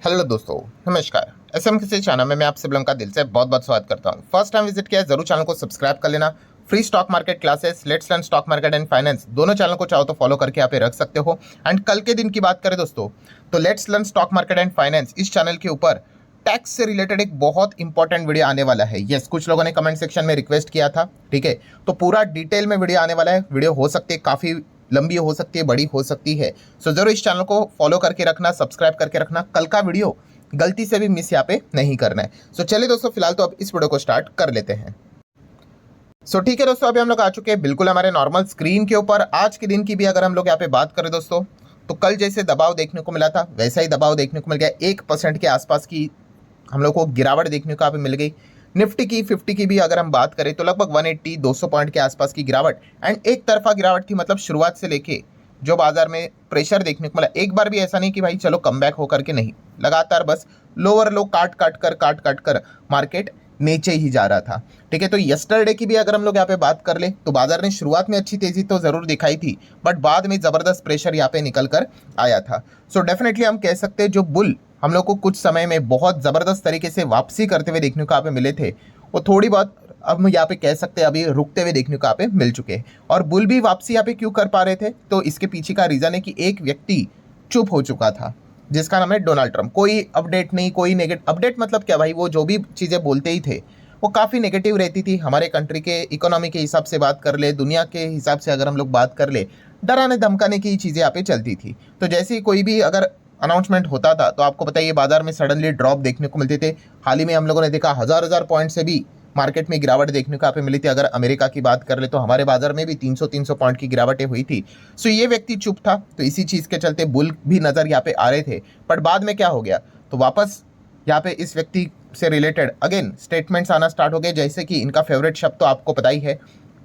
Hello दोस्तों, नमस्कार। SM किसी चैनल में मैं आप सब लोगों का दिल से बहुत बहुत स्वागत करता हूं। फर्स्ट टाइम विजिट किया है जरूर चैनल को सब्सक्राइब कर लेना। Free stock market classes, let's learn stock market and finance, दोनों चैनल को चाहो तो फॉलो करके यहाँ पे रख सकते हो। एंड कल के दिन की बात करें दोस्तों, तो let's learn stock market and finance इस चैनल के ऊपर टैक्स से रिलेटेड एक बहुत इंपॉर्टेंट वीडियो आने वाला है। यस, कुछ लोगों ने कमेंट सेक्शन में रिक्वेस्ट किया था, ठीक है, तो पूरा डिटेल में वीडियो आने वाला है। वीडियो हो सकती है काफ़ी लंबी हो सकती है, बड़ी हो सकती है। सो जरूर इस चैनल को फॉलो करके रखना, सब्सक्राइब करके रखना। कल का वीडियो गलती से भी मिस यहाँ पे नहीं करना है। सो चलिए दोस्तों, फिलहाल तो अब इस वीडियो को स्टार्ट कर लेते हैं। सो ठीक है दोस्तों, अभी हम लोग आ चुके हैं बिल्कुल हमारे नॉर्मल स्क्रीन के ऊपर। आज के दिन की भी अगर हम लोग यहाँ पे बात करें दोस्तों, तो कल जैसे दबाव देखने को मिला था वैसा ही दबाव देखने को मिल गया। 1% के आसपास की हम लोग को गिरावट देखने को यहाँ पे मिल गई। निफ्टी की 50 की भी अगर हम बात करें तो लगभग 180-200 पॉइंट के आसपास की गिरावट एंड एक तरफा गिरावट थी। मतलब शुरुआत से लेके जो बाजार में प्रेशर देखने को मिला, एक बार भी ऐसा नहीं कि भाई चलो कमबैक होकर के, नहीं, लगातार बस लोअर लो काट काट कर मार्केट नीचे ही जा रहा था। ठीक है, तो यस्टरडे की भी अगर हम लोग यहाँ पे बात कर ले तो बाजार ने शुरुआत में अच्छी तेजी तो जरूर दिखाई थी, बट बाद में जबरदस्त प्रेशर यहाँ पे निकल कर आया था। सो डेफिनेटली हम कह सकते हैं जो बुल हम लोग को कुछ समय में बहुत जबरदस्त तरीके से वापसी करते हुए देखने को यहाँ पे मिले थे, वो थोड़ी बहुत अब हम यहाँ पे कह सकते हैं अभी रुकते हुए देखने को यहाँ पे मिल चुके हैं। और बुल भी वापसी यहाँ पे क्यों कर पा रहे थे, तो इसके पीछे का रीजन है कि एक व्यक्ति चुप हो चुका था जिसका नाम है डोनाल्ड ट्रंप। कोई अपडेट नहीं, कोई नेगेटिव अपडेट, मतलब क्या भाई, वो जो भी चीज़ें बोलते ही थे वो काफ़ी नेगेटिव रहती थी। हमारे कंट्री के इकोनॉमी के हिसाब से बात कर ले, दुनिया के हिसाब से अगर हम लोग बात कर ले, डराने धमकाने की चीज़ें यहाँ पे चलती थी। तो जैसे ही कोई भी अगर अनाउंसमेंट होता था तो आपको पता है ये बाजार में सडनली ड्रॉप देखने को मिलते थे। हाल ही में हम लोगों ने देखा हजार पॉइंट से भी मार्केट में गिरावट देखने को यहाँ पे मिली थी। अगर अमेरिका की बात कर ले तो हमारे बाजार में भी 300 पॉइंट की गिरावटें हुई थी। सो ये व्यक्ति चुप था, तो इसी चीज़ के चलते बुल भी नज़र यहाँ पे आ रहे थे। बट बाद में क्या हो गया, तो वापस यहाँ पे इस व्यक्ति से रिलेटेड अगेन स्टेटमेंट्स आना स्टार्ट हो गए। जैसे कि इनका फेवरेट शब्द तो आपको पता ही है,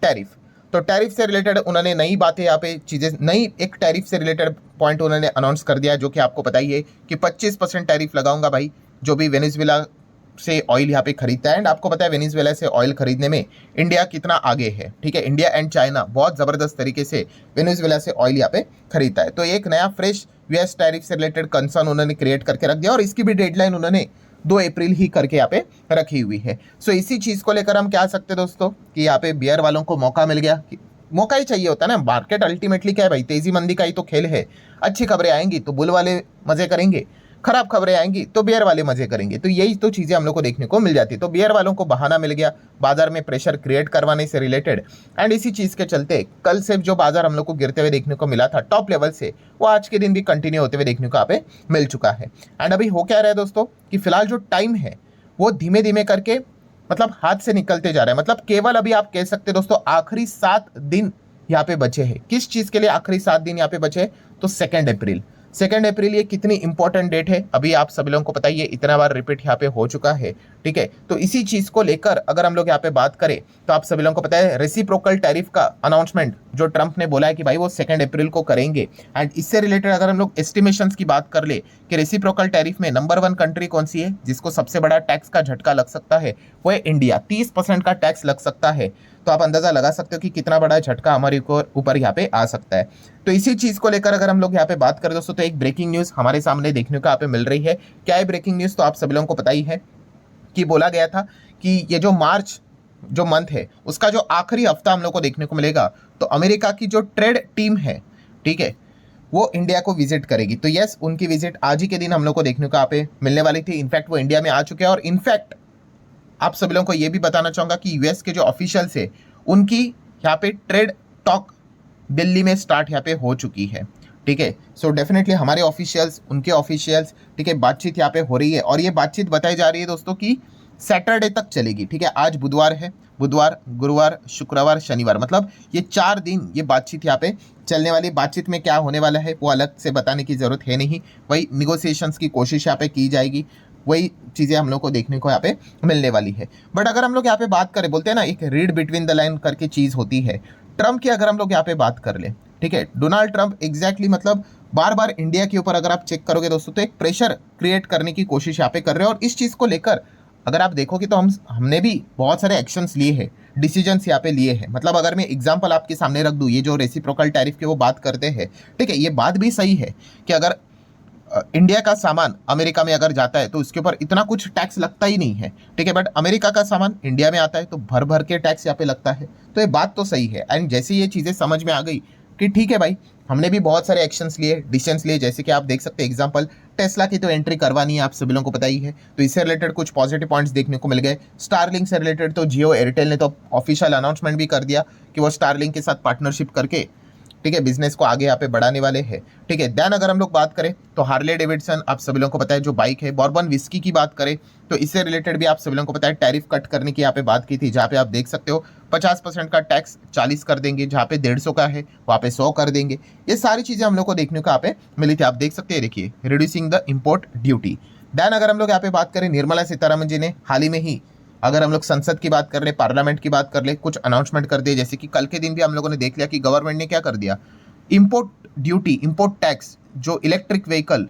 टैरिफ। तो टैरिफ से रिलेटेड उन्होंने नई बातें यहाँ पे चीज़ें, नई एक टैरिफ से रिलेटेड पॉइंट उन्होंने अनाउंस कर दिया, जो कि आपको पता ही है कि 25% टैरिफ लगाऊंगा भाई जो भी वेनेजुएला से ऑयल यहाँ पे खरीदता है। एंड आपको पता है वेनेजुएला से ऑयल खरीदने में इंडिया कितना आगे है। ठीक है, इंडिया एंड चाइना बहुत ज़बरदस्त तरीके से वेनेजुएला से ऑयल यहाँ पे खरीदता है। तो एक नया फ्रेश यूएस टैरिफ से रिलेटेड कंसर्न उन्होंने क्रिएट करके रख दिया, और इसकी भी डेडलाइन उन्होंने 2 अप्रैल ही करके यहाँ पे रखी हुई है। सो इसी चीज़ को लेकर हम क्या सकते दोस्तों कि यहाँ पे बियर वालों को मौका मिल गया। मौका ही चाहिए होता है ना, मार्केट अल्टीमेटली क्या है भाई, तेजी मंदी का ही तो खेल है। अच्छी खबरें आएंगी तो बुल वाले मजे करेंगे, खराब खबरें आएंगी तो बियर वाले मजे करेंगे। तो यही तो चीज़ें हम लोग को देखने को मिल जाती है। तो बियर वालों को बहाना मिल गया बाजार में प्रेशर क्रिएट करवाने से रिलेटेड, एंड इसी चीज़ के चलते कल से जो बाजार हम लोग को गिरते हुए देखने को मिला था टॉप लेवल से, वो आज के दिन भी कंटिन्यू होते हुए देखने को यहाँ पे मिल चुका है। एंड अभी हो क्या रहा है दोस्तों कि फिलहाल जो टाइम है वो धीमे धीमे करके मतलब हाथ से निकलते जा रहे हैं। मतलब केवल अभी आप कह सकते दोस्तों आखिरी 7 दिन यहाँ पे बचे हैं। किस चीज़ के लिए आखिरी 7 दिन यहाँ पे बचे, तो 2 अप्रैल ये कितनी इंपॉर्टेंट डेट है अभी आप सभी लोगों को पता ही है, इतना बार रिपीट यहाँ पे हो चुका है। ठीक है, तो इसी चीज़ को लेकर अगर हम लोग यहाँ पे बात करें तो आप सभी लोगों को पता है रेसिप्रोकल टैरिफ का अनाउंसमेंट जो ट्रंप ने बोला है कि भाई वो 2 अप्रैल को करेंगे। एंड इससे रिलेटेड अगर हम लोग एस्टिमेशंस की बात कर ले कि रेसिप्रोकल टैरिफ में नंबर 1 कंट्री कौन सी है जिसको सबसे बड़ा टैक्स का झटका लग सकता है, वो है इंडिया। 30% का टैक्स लग सकता है। तो आप अंदाजा लगा सकते हो कि कितना बड़ा झटका हमारे ऊपर यहाँ पे आ सकता है। तो इसी चीज़ को लेकर अगर हम लोग यहाँ पे बात करें दोस्तों, तो एक ब्रेकिंग न्यूज़ हमारे सामने देखने को यहाँ पे मिल रही है। क्या है ब्रेकिंग न्यूज़, तो आप सभी लोगों को पता ही है कि बोला गया था कि ये जो मार्च जो मंथ है उसका जो आखिरी हफ्ता हम लोग को देखने को मिलेगा, तो अमेरिका की जो ट्रेड टीम है, ठीक है, वो इंडिया को विजिट करेगी। तो यस, उनकी विजिट आज ही के दिन हम लोग को देखने को यहाँ पे मिलने वाली थी। इनफैक्ट वो इंडिया में आ चुके हैं, और इनफैक्ट आप सभी लोगों को ये भी बताना चाहूँगा कि यूएस के जो ऑफिशियल्स है उनकी यहाँ पे ट्रेड टॉक दिल्ली में स्टार्ट यहाँ पे हो चुकी है। ठीक है, सो डेफिनेटली हमारे ऑफिशियल्स, उनके ऑफिशियल्स, ठीक है, बातचीत यहाँ पे हो रही है, और ये बातचीत बताई जा रही है दोस्तों कि सैटरडे तक चलेगी। ठीक है, आज बुधवार है, बुधवार, गुरुवार, शुक्रवार, शनिवार, मतलब ये 4 दिन ये बातचीत यहाँ पे चलने वाली। बातचीत में क्या होने वाला है वो अलग से बताने की जरूरत है नहीं, वही निगोसिएशंस की कोशिश यहाँ पे की जाएगी, वही चीज़ें हम लोग को देखने को यहाँ पे मिलने वाली है। बट अगर हम लोग यहाँ पे बात करें, बोलते हैं ना एक रीड बिटवीन द लाइन करके चीज़ होती है, ट्रंप की अगर हम लोग यहाँ पे बात कर ले, ठीक है, डोनाल्ड ट्रंप एग्जैक्टली मतलब बार बार इंडिया के ऊपर अगर आप चेक करोगे दोस्तों तो एक प्रेशर क्रिएट करने की कोशिश यहाँ पे कर रहे हैं। और इस चीज़ को लेकर अगर आप देखोगे तो हमने भी बहुत सारे एक्शंस लिए हैं, डिसीजंस यहाँ पे लिए हैं। मतलब अगर मैं एग्जांपल आपके सामने रख दूँ, ये जो रेसिप्रोकल टैरिफ की वो बात करते हैं, ठीक है, ये बात भी सही है कि अगर इंडिया का सामान अमेरिका में अगर जाता है तो उसके ऊपर इतना कुछ टैक्स लगता ही नहीं है, ठीक है। बट अमेरिका का सामान इंडिया में आता है तो भर भर के टैक्स यहाँ पे लगता है। तो ये बात तो सही है। एंड जैसे ये चीज़ें समझ में आ गई कि ठीक है भाई, हमने भी बहुत सारे एक्शंस लिए, डिसीजंस लिए, जैसे कि आप देख सकते हैं एग्जांपल टेस्ला की तो एंट्री करवानी है, आप सभी लोगों को पता ही है। तो इससे रिलेटेड कुछ पॉजिटिव पॉइंट्स देखने को मिल गए। स्टारलिंक से रिलेटेड तो जियो एयरटेल ने तो ऑफिशियल अनाउंसमेंट भी कर दिया कि वो स्टारलिंक के साथ पार्टनरशिप करके, ठीक है, बिजनेस को आगे यहाँ पे बढ़ाने वाले हैं, ठीक है। देन अगर हम लोग बात करें तो हार्ले डेविडसन आप सभी लोगों को पता है जो बाइक है, बॉर्बन विस्की की बात करें तो इससे रिलेटेड भी आप सभी लोगों को पता है टैरिफ कट करने की यहाँ पे बात की थी, जहाँ पे आप देख सकते हो 50% का टैक्स 40 कर देंगे, जहाँ पे 150 का है वहाँ पे 100 कर देंगे। ये सारी चीज़ें हम लोग को देखने को यहाँ पे मिली थी, आप देख सकते हैं, देखिए reducing the import duty. Then अगर हम लोग यहाँ पे बात करें, निर्मला सीतारमन जी ने हाल ही में ही, अगर हम लोग संसद की बात कर ले, पार्लियामेंट की बात कर ले, कुछ अनाउंसमेंट कर दिए। जैसे कि कल के दिन भी हम लोगों ने देख लिया कि गवर्नमेंट ने क्या कर दिया, इंपोर्ट ड्यूटी, इंपोर्ट टैक्स, जो electric vehicle,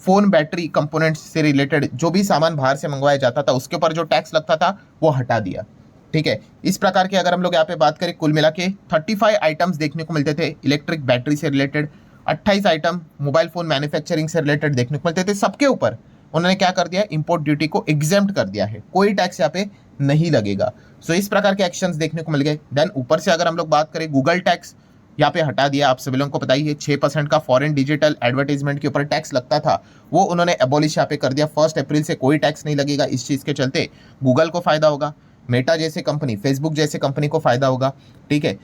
phone, battery components से रिलेटेड जो भी सामान बाहर से मंगवाया जाता था उसके ऊपर जो टैक्स लगता था वो हटा दिया, ठीक है। इस प्रकार के अगर हम लोग यहाँ पे बात करें, कुल मिला के 35 आइटम्स देखने को मिलते थे इलेक्ट्रिक बैटरी से related, 28 item mobile phone manufacturing से रिलेटेड देखने को मिलते थे। सबके ऊपर उन्होंने क्या कर दिया, इंपोर्ट ड्यूटी को एग्जेम्प्ट कर दिया है, कोई टैक्स यहाँ पे नहीं लगेगा। सो इस प्रकार के एक्शंस देखने को मिल गए। देन ऊपर से अगर हम लोग बात करें, गूगल टैक्स यहाँ पे हटा दिया, आप सभी लोगों को पता ही है 6% का फॉरेन डिजिटल एडवर्टाइजमेंट के ऊपर टैक्स लगता था, वो उन्होंने एबॉलिश यहाँ पे कर दिया। 1 अप्रैल से कोई टैक्स नहीं लगेगा। इस चीज़ के चलते गूगल को फायदा होगा, मेटा जैसे कंपनी, फेसबुक जैसे कंपनी को फायदा होगा, ठीक है।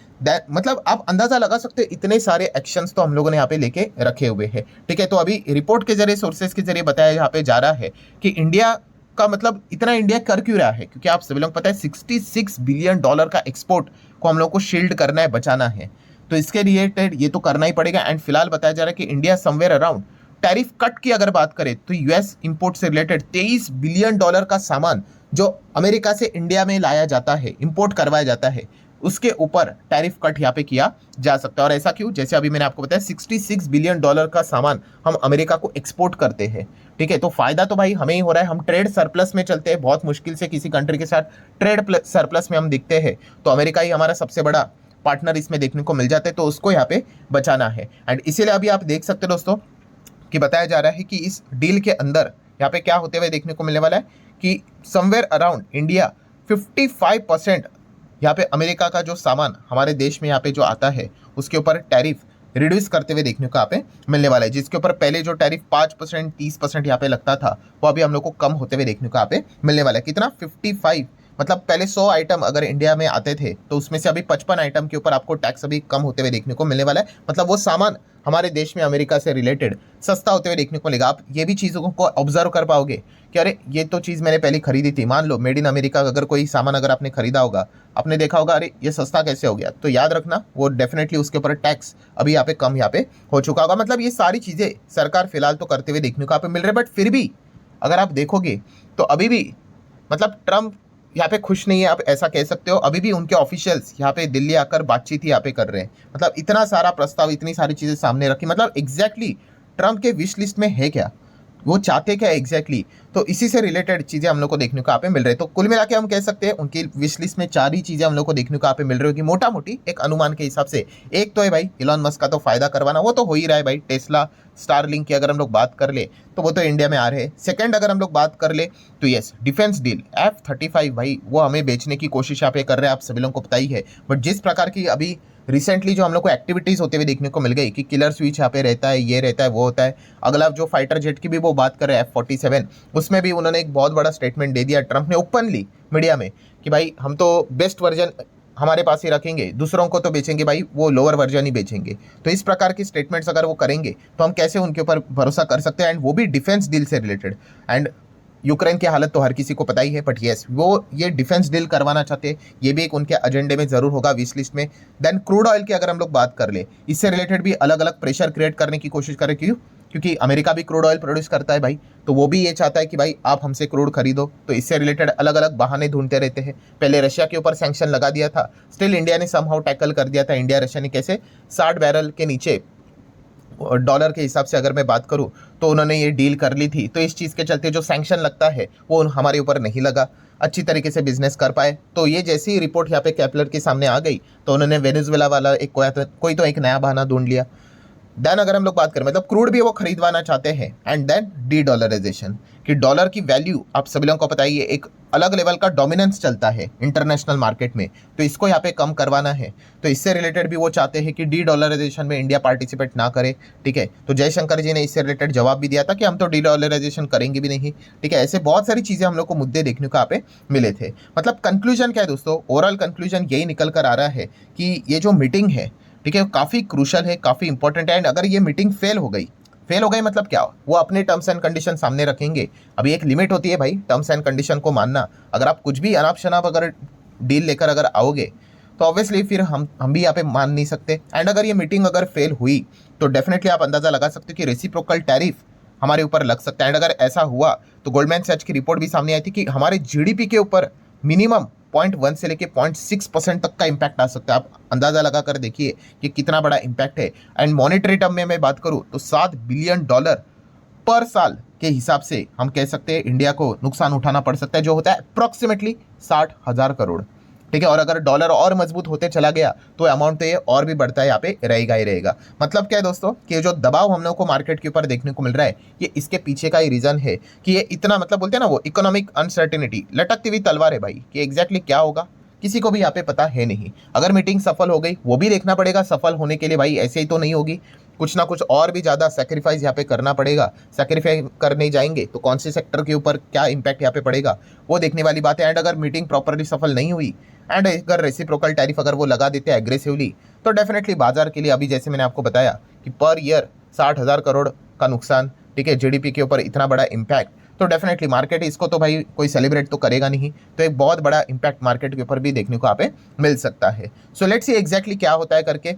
मतलब आप अंदाजा लगा सकते हैं, इतने सारे एक्शंस तो हम लोगों ने यहाँ पे लेके रखे हुए हैं, ठीक है। तो अभी रिपोर्ट के जरिए, सोर्सेज के जरिए बताया यहाँ पे जा रहा है कि इंडिया का मतलब इतना इंडिया कर क्यों रहा है, क्योंकि आप सभी लोग पता है $66 बिलियन का एक्सपोर्ट को हम लोग को शील्ड करना है, बचाना है। तो इसके रिलेटेड ये तो करना ही पड़ेगा। एंड फिलहाल बताया जा रहा है कि India somewhere around, tariff cut की अगर बात करें तो यूएस इंपोर्ट से रिलेटेड $23 बिलियन का सामान जो अमेरिका से इंडिया में लाया जाता है, इंपोर्ट करवाया जाता है, उसके ऊपर टैरिफ कट यहाँ पे किया जा सकता है। और ऐसा क्यों, जैसे अभी मैंने आपको बताया $66 बिलियन का सामान हम अमेरिका को एक्सपोर्ट करते हैं, ठीक है। तो फायदा तो भाई हमें ही हो रहा है, हम ट्रेड सरप्लस में चलते हैं, बहुत मुश्किल से किसी कंट्री के साथ ट्रेड सरप्लस में हम दिखते हैं, तो अमेरिका ही हमारा सबसे बड़ा पार्टनर इसमें देखने को मिल जाते हैं, तो उसको यहाँ पे बचाना है। एंड इसीलिए अभी आप देख सकते हैं दोस्तों कि बताया जा रहा है कि इस डील के अंदर यहाँ पे क्या होते हुए देखने को मिलने वाला है कि समवेयर अराउंड इंडिया 55% यहाँ पे अमेरिका का जो सामान हमारे देश में यहाँ पे जो आता है उसके ऊपर टैरिफ रिड्यूस करते हुए देखने को यहाँ पे मिलने वाला है, जिसके ऊपर पहले जो टैरिफ 5%, 30% यहाँ पे लगता था वो अभी हम लोग को कम होते हुए देखने को यहाँ पे मिलने वाला है। कितना, 55, मतलब पहले 100 आइटम अगर इंडिया में आते थे तो उसमें से अभी 55 आइटम के ऊपर आपको टैक्स अभी कम होते हुए देखने को मिलने वाला है। मतलब वो सामान हमारे देश में अमेरिका से रिलेटेड सस्ता होते हुए देखने को मिलेगा। आप ये भी चीज़ों को ऑब्जर्व कर पाओगे कि अरे ये तो चीज़ मैंने पहले खरीदी थी, मान लो मेड इन अमेरिका अगर कोई सामान अगर आपने खरीदा होगा, आपने देखा होगा अरे ये सस्ता कैसे हो गया, तो याद रखना वो डेफिनेटली उसके ऊपर टैक्स अभी यहाँ पे कम यहाँ पे हो चुका होगा। मतलब ये सारी चीज़ें सरकार फिलहाल तो करते हुए देखने को यहाँ पे मिल रहे हैं, बट फिर भी अगर आप देखोगे तो अभी भी मतलब ट्रम्प यहाँ पे खुश नहीं है, आप ऐसा कह सकते हो। अभी भी उनके ऑफिशियल्स यहाँ पे दिल्ली आकर बातचीत ही यहाँ पे कर रहे हैं। मतलब इतना सारा प्रस्ताव, इतनी सारी चीज़ें सामने रखी, मतलब एग्जैक्टली ट्रम्प के विश लिस्ट में है क्या, वो चाहते क्या एग्जैक्टली, तो इसी से रिलेटेड चीज़ें हम लोग को देखने को यहाँ पे मिल रही है। तो कुल मिला के हम कह सकते हैं उनकी विश लिस्ट में 4 ही चीज़ें हम लोग को देखने को यहाँ पे मिल रही होगी मोटा मोटी एक अनुमान के हिसाब से। एक तो है भाई इलॉन मस्क का तो फायदा करवाना, वो तो हो ही रहा है भाई। टेस्ला, स्टारलिंक की अगर हम लोग बात कर ले तो वो तो इंडिया में आ रहे हैं। सेकंड अगर हम लोग बात कर ले तो यस, डिफेंस डील F-35 भाई वो हमें बेचने की कोशिश यहाँ पे कर रहे हैं, आप सभी लोगों को पता ही है। बट जिस प्रकार की अभी रिसेंटली जो हम लोग को एक्टिविटीज़ होते हुए देखने को मिल गई कि किलर स्विच यहाँ पे रहता है, ये रहता है, वो होता है। अगला जो फाइटर जेट की भी वो बात कर रहे हैं F-47, उसमें भी उन्होंने एक बहुत बड़ा स्टेटमेंट दे दिया ट्रम्प ने ओपनली मीडिया में कि भाई हम तो बेस्ट वर्जन हमारे पास ही रखेंगे, दूसरों को तो बेचेंगे भाई, वो लोअर वर्जन ही बेचेंगे। तो इस प्रकार की स्टेटमेंट्स अगर वो करेंगे तो हम कैसे उनके ऊपर भरोसा कर सकते हैं, एंड वो भी डिफेंस डील से रिलेटेड। एंड यूक्रेन की हालत तो हर किसी को पता ही है, बट येस वो ये डिफेंस डील करवाना चाहते हैं, ये भी एक उनके एजेंडे में जरूर होगा, विश लिस्ट में। देन क्रूड ऑयल की अगर हम लोग बात कर ले, इससे रिलेटेड भी अलग अलग प्रेशर क्रिएट करने की कोशिश करें। क्यों, क्योंकि अमेरिका भी क्रूड ऑयल प्रोड्यूस करता है भाई, तो वो भी ये चाहता है कि भाई आप हमसे क्रूड खरीदो। तो इससे रिलेटेड अलग अलग बहाने ढूंढते रहते हैं। पहले रशिया के ऊपर सैंक्शन लगा दिया था, स्टिल इंडिया ने समहाउ टैकल कर दिया था। इंडिया रशिया ने कैसे, 60 बैरल के नीचे डॉलर के हिसाब से अगर मैं बात करूं तो उन्होंने ये डील कर ली थी। तो इस चीज़ के चलते जो सैंक्शन लगता है वो हमारे ऊपर नहीं लगा, अच्छी तरीके से बिजनेस कर पाए। तो ये जैसी रिपोर्ट यहाँ पे केपलर के सामने आ गई तो उन्होंने वेनेजुएला वाला एक कोई तो एक नया बहाना ढूंढ लिया। देन अगर हम लोग बात करें मतलब क्रूड भी वो खरीदवाना चाहते हैं, एंड देन डी डॉलराइजेशन, कि डॉलर की वैल्यू आप सभी लोगों को पता ही है एक अलग लेवल का डोमिनेंस चलता है इंटरनेशनल मार्केट में, तो इसको यहाँ पे कम करवाना है। तो इससे रिलेटेड भी वो चाहते हैं कि डी डॉलराइजेशन में इंडिया पार्टिसिपेट ना करे, ठीक है। तो जयशंकर जी ने इससे रिलेटेड जवाब भी दिया था कि हम तो डी डॉलराइजेशन करेंगे भी नहीं, ठीक है। ऐसे बहुत सारी चीज़ें हम लोग को मुद्दे देखने को यहाँ पे मिले थे। मतलब कंक्लूजन क्या है दोस्तों, ओवरऑल कंक्लूजन यही निकल कर आ रहा है कि ये जो मीटिंग है, ठीक है, काफ़ी क्रूशल है, काफ़ी इंपॉर्टेंट है। एंड अगर ये मीटिंग फेल हो गई मतलब क्या, वो अपने टर्म्स एंड कंडीशन सामने रखेंगे। अभी एक लिमिट होती है भाई टर्म्स एंड कंडीशन को मानना। अगर आप कुछ भी अनाप शनाप अगर डील लेकर अगर आओगे तो ऑब्वियसली फिर हम भी यहाँ पे मान नहीं सकते। एंड अगर ये मीटिंग अगर फेल हुई तो डेफिनेटली आप अंदाज़ा लगा सकते हो कि रेसिप्रोकल टैरिफ हमारे ऊपर लग सकता है। एंड अगर ऐसा हुआ तो गोल्डमैन सैच की रिपोर्ट भी सामने आई थी कि हमारे जीडीपी के ऊपर मिनिमम 0.1 से लेके 0.6% तक का इम्पैक्ट आ सकता है। आप अंदाज़ा लगा कर देखिए कि कितना बड़ा इम्पैक्ट है। एंड मॉनेटरी टर्म में मैं बात करूँ तो $7 बिलियन पर साल के हिसाब से हम कह सकते हैं इंडिया को नुकसान उठाना पड़ सकता है, जो होता है अप्रॉक्सीमेटली 60,000 करोड़, ठीक है। और अगर डॉलर और मजबूत होते चला गया तो अमाउंट तो ये और भी बढ़ता है, यहाँ पे रहेगा ही रहेगा। मतलब क्या है दोस्तों कि जो दबाव हम लोग को मार्केट के ऊपर देखने को मिल रहा है, ये इसके पीछे का ही रीजन है कि ये इतना मतलब बोलते हैं ना वो इकोनॉमिक अनसर्टेनिटी, लटकती हुई तलवार है भाई, कि एग्जैक्टली क्या होगा किसी को भी यहाँ पे पता है नहीं। अगर मीटिंग सफल हो गई वो भी देखना पड़ेगा, सफल होने के लिए भाई ऐसे ही तो नहीं होगी, कुछ ना कुछ और भी ज़्यादा सेक्रीफाइस यहाँ पे करना पड़ेगा। सेक्रीफाइस करने जाएंगे तो कौन से सेक्टर के ऊपर क्या इम्पैक्ट यहाँ पे पड़ेगा वो देखने वाली बात है। एंड अगर मीटिंग प्रॉपरली सफल नहीं हुई एंड अगर रेसिप्रोकल टैरिफ अगर वो लगा देते हैं एग्रेसिवली, तो डेफिनेटली बाजार के लिए अभी जैसे मैंने आपको बताया कि पर ईयर 60,000 करोड़ का नुकसान, ठीक है, जीडीपी के ऊपर इतना बड़ा इम्पैक्ट, तो डेफिनेटली मार्केट इसको तो भाई कोई सेलिब्रेट तो करेगा नहीं। तो एक बहुत बड़ा इम्पैक्ट मार्केट के ऊपर भी देखने को यहाँ पे मिल सकता है। सो लेट्स सी एग्जैक्टली क्या होता है करके।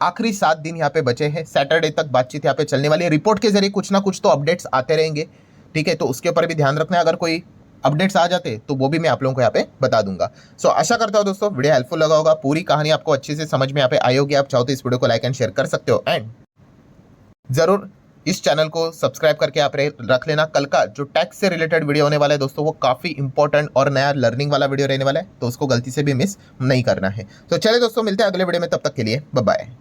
आखिरी 7 दिन यहाँ पे बचे हैं, सैटरडे तक बातचीत यहाँ पे चलने वाली है। रिपोर्ट के जरिए कुछ ना कुछ तो अपडेट्स आते रहेंगे, ठीक है, तो उसके ऊपर भी ध्यान रखना है। अगर कोई अपडेट्स आ जाते तो वो भी मैं आप लोगों को यहाँ पे बता दूंगा। सो आशा करता हूँ दोस्तों वीडियो हेल्पफुल लगा होगा, पूरी कहानी आपको अच्छे से समझ में यहाँ पे आई होगी। आप चाहो तो इस वीडियो को लाइक एंड शेयर कर सकते हो, एंड जरूर इस चैनल को सब्सक्राइब करके आप रख लेना। कल का जो टैक्स से रिलेटेड वीडियो होने वाला है दोस्तों, वो काफ़ी इंपॉर्टेंट और नया लर्निंग वाला वीडियो रहने वाला है, तो उसको गलती से भी मिस नहीं करना है। तो चलिए दोस्तों, मिलते हैं अगले वीडियो में, तब तक के लिए बाय बाय।